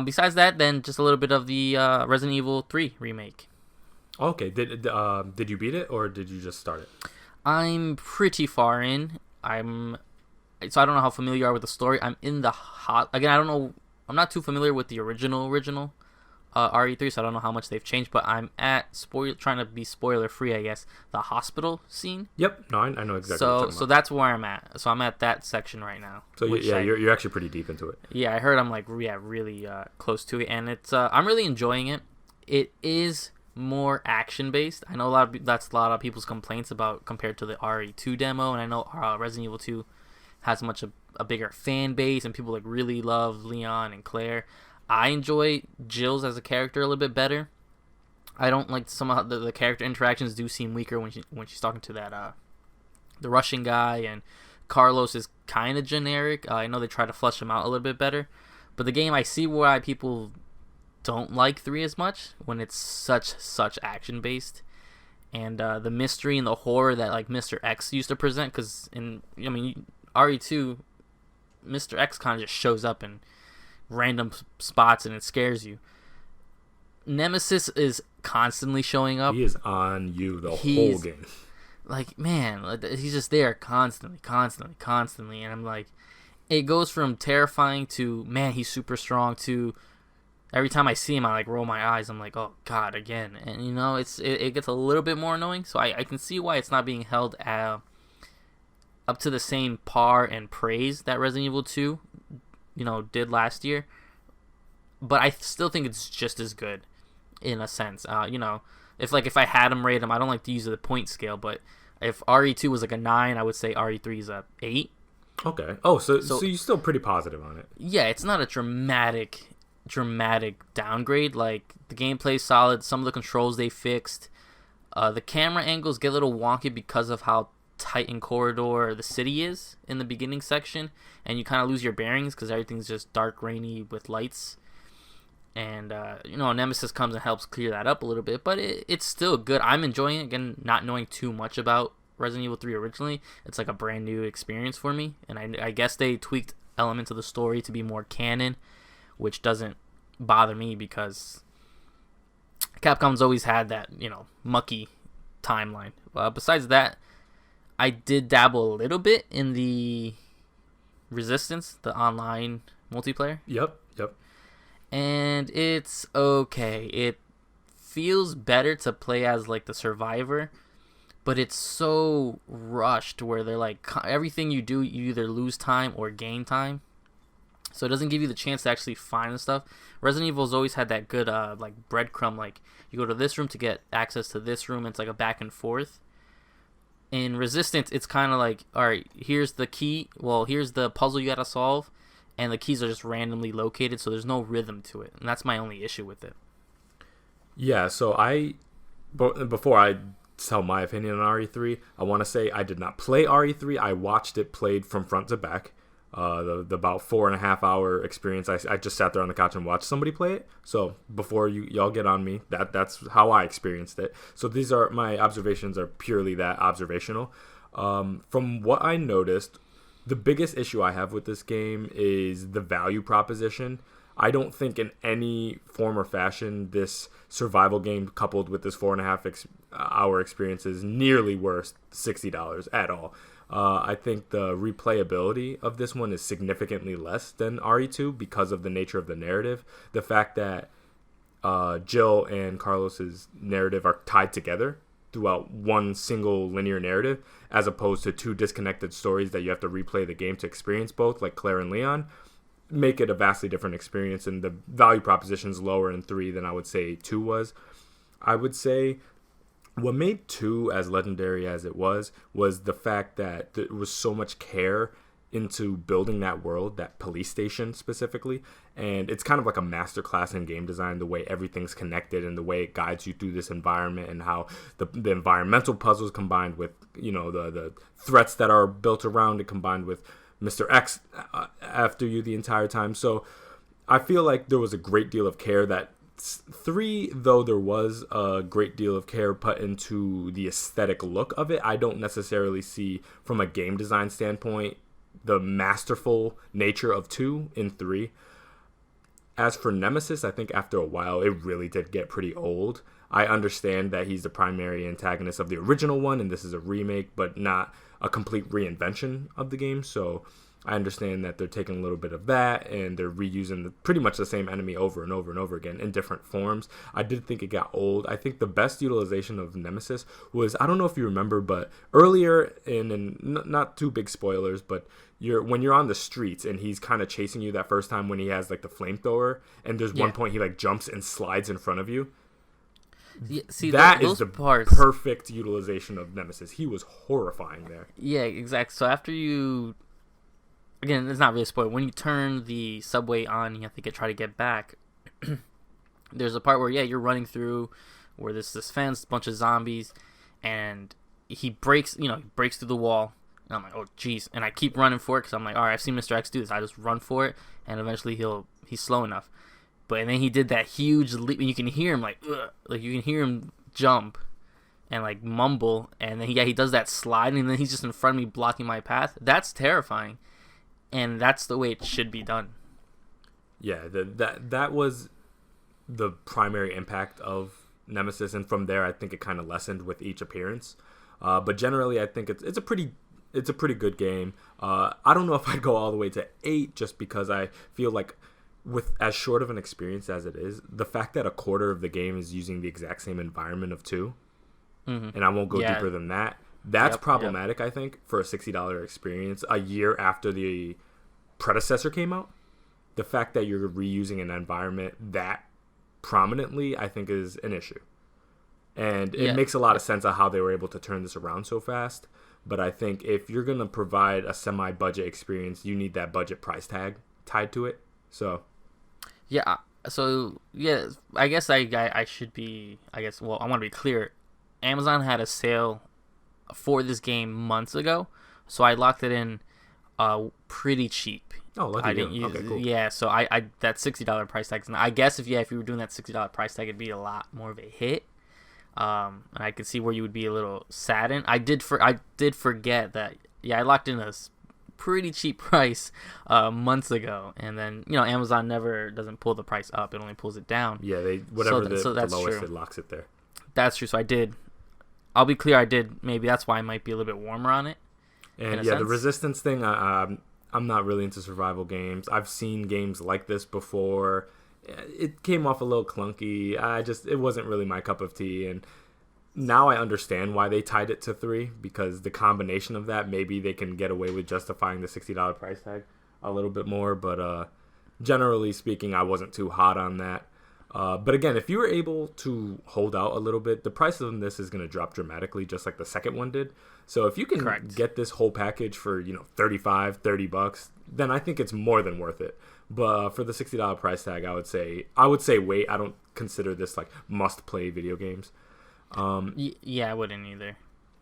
Besides that, then just a little bit of the Resident Evil 3 remake. Okay, did you beat it or did you just start it? I'm pretty far in. So I don't know how familiar you are with the story. I'm in the again. I don't know. I'm not too familiar with the original RE3, so I don't know how much they've changed. But I'm at trying to be spoiler free, I guess. The hospital scene. Yep. No, I know exactly. What you're talking about. So that's where I'm at. So I'm at that section right now. So you're actually pretty deep into it. Yeah, I heard I'm like really close to it, and it's I'm really enjoying it. It is more action based. I know that's a lot of people's complaints about compared to the RE2 demo, and I know Resident Evil 2 has a bigger fan base, and people like really love Leon and Claire. I enjoy Jill's as a character a little bit better. I don't like some of the character interactions do seem weaker when she's talking to that the Russian guy, and Carlos is kind of generic. I know they try to flesh him out a little bit better, but the game, I see why people don't like 3 as much when it's such action based, and the mystery and the horror that like Mr. X used to present. Because RE2, Mr. X kind of just shows up in random spots and it scares you. Nemesis is constantly showing up. He is on you the whole game. Like, man, he's just there constantly, and I'm like, it goes from terrifying to, man, he's super strong, to every time I see him, I like roll my eyes. I'm like, oh god, again. And it gets a little bit more annoying. So I can see why it's not being held up to the same par and praise that Resident Evil 2, did last year. But I still think it's just as good, in a sense. If I had him rate him, I don't like to use the point scale, but if RE2 was like a 9, I would say RE3 is a 8. Okay. Oh, so you're still pretty positive on it. Yeah, it's not a dramatic downgrade. Like, the gameplay's solid. Some of the controls they fixed. The camera angles get a little wonky because of how tight in corridor the city is in the beginning section, and you kind of lose your bearings because everything's just dark, rainy with lights. And Nemesis comes and helps clear that up a little bit, but it's still good. I'm enjoying it. Again, not knowing too much about Resident Evil 3 originally, it's like a brand new experience for me, and I guess they tweaked elements of the story to be more canon, which doesn't bother me because Capcom's always had that, mucky timeline. Besides that, I did dabble a little bit in the Resistance, the online multiplayer. Yep. And it's okay. It feels better to play as like the survivor, but it's so rushed where they're like, everything you do, you either lose time or gain time. So it doesn't give you the chance to actually find the stuff. Resident Evil's always had that good like breadcrumb, like you go to this room to get access to this room. It's like a back and forth. In Resistance, it's kind of like, all right, here's the key. Well, here's the puzzle you gotta solve, and the keys are just randomly located, so there's no rhythm to it, and that's my only issue with it. Yeah. So before I tell my opinion on RE3, I want to say I did not play RE3. I watched it played from front to back. The about 4.5 hour experience, I just sat there on the couch and watched somebody play it. So before y'all get on me, that's how I experienced it. So these are my observations, are purely that observational. From what I noticed, the biggest issue I have with this game is the value proposition. I don't think in any form or fashion this survival game coupled with this 4.5 hour experience is nearly worth $60 at all. I think the replayability of this one is significantly less than RE2 because of the nature of the narrative. The fact that Jill and Carlos's narrative are tied together throughout one single linear narrative, as opposed to 2 disconnected stories that you have to replay the game to experience both, like Claire and Leon, make it a vastly different experience, and the value proposition is lower in 3 than I would say 2 was. I would say what made 2 as legendary as it was the fact that there was so much care into building that world, that police station specifically, and it's kind of like a masterclass in game design, the way everything's connected and the way it guides you through this environment, and how the environmental puzzles combined with the threats that are built around it, combined with Mr. X after you the entire time. So I feel like there was a great deal of care. That 3, though there was a great deal of care put into the aesthetic look of it, I don't necessarily see from a game design standpoint the masterful nature of 2 in 3. As for Nemesis, I think after a while it really did get pretty old. I understand that he's the primary antagonist of the original one, and this is a remake, but not a complete reinvention of the game. So I understand that they're taking a little bit of that, and they're reusing pretty much the same enemy over and over and over again in different forms. I did think it got old. I think the best utilization of Nemesis was, I don't know if you remember, but earlier not too big spoilers, but when you're on the streets and he's kind of chasing you that first time when he has like the flamethrower, and there's one point he like jumps and slides in front of you. Yeah, see, that is the perfect utilization of Nemesis. He was horrifying there. Yeah, exactly. So after you, again, it's not really a spoiler. When you turn the subway on, you have to try to get back. There's a part where you're running through where there's this fence, a bunch of zombies, and he breaks through the wall. And I'm like, oh jeez, and I keep running for it because I'm like, all right, I've seen Mr. X do this. I just run for it, and eventually he's slow enough. But and then he did that huge leap, and you can hear him like you can hear him jump and like mumble, and then he does that slide, and then he's just in front of me blocking my path. That's terrifying, and that's the way it should be done. Yeah, that was the primary impact of Nemesis, and from there I think it kind of lessened with each appearance. But generally, I think it's a pretty good game. I don't know if I'd go all the way to 8 just because I feel like, with as short of an experience as it is, the fact that a quarter of the game is using the exact same environment of 2, and I won't go deeper than that, that's problematic, I think, for a $60 experience a year after the predecessor came out. The fact that you're reusing an environment that prominently, I think, is an issue. And it makes a lot of sense on how they were able to turn this around so fast. But I think if you're going to provide a semi-budget experience, you need that budget price tag tied to it. So... I guess I should be, well, I want to be clear. Amazon had a sale for this game months ago, so I locked it in pretty cheap. Oh, lucky you. Okay, cool. Yeah, so I that $60 price tag, I guess if you were doing that $60 price tag, it'd be a lot more of a hit. And I could see where you would be a little saddened. I did forget that, I locked in a pretty cheap price months ago, and then Amazon never doesn't pull the price up; it only pulls it down. Yeah, the lowest, it locks it there. That's true. So I'll be clear, I did. Maybe that's why I might be a little bit warmer on it. And the resistance thing, I'm not really into survival games. I've seen games like this before. It came off a little clunky. It wasn't really my cup of tea, and now I understand why they tied it to 3, because the combination of that, maybe they can get away with justifying the $60 price tag a little bit more. But generally speaking, I wasn't too hot on that. But again, if you were able to hold out a little bit, the price of this is going to drop dramatically, just like the second one did. So if you can get this whole package for $30, then I think it's more than worth it. But for the $60 price tag, I would say wait. I don't consider this like must play video games. I wouldn't either.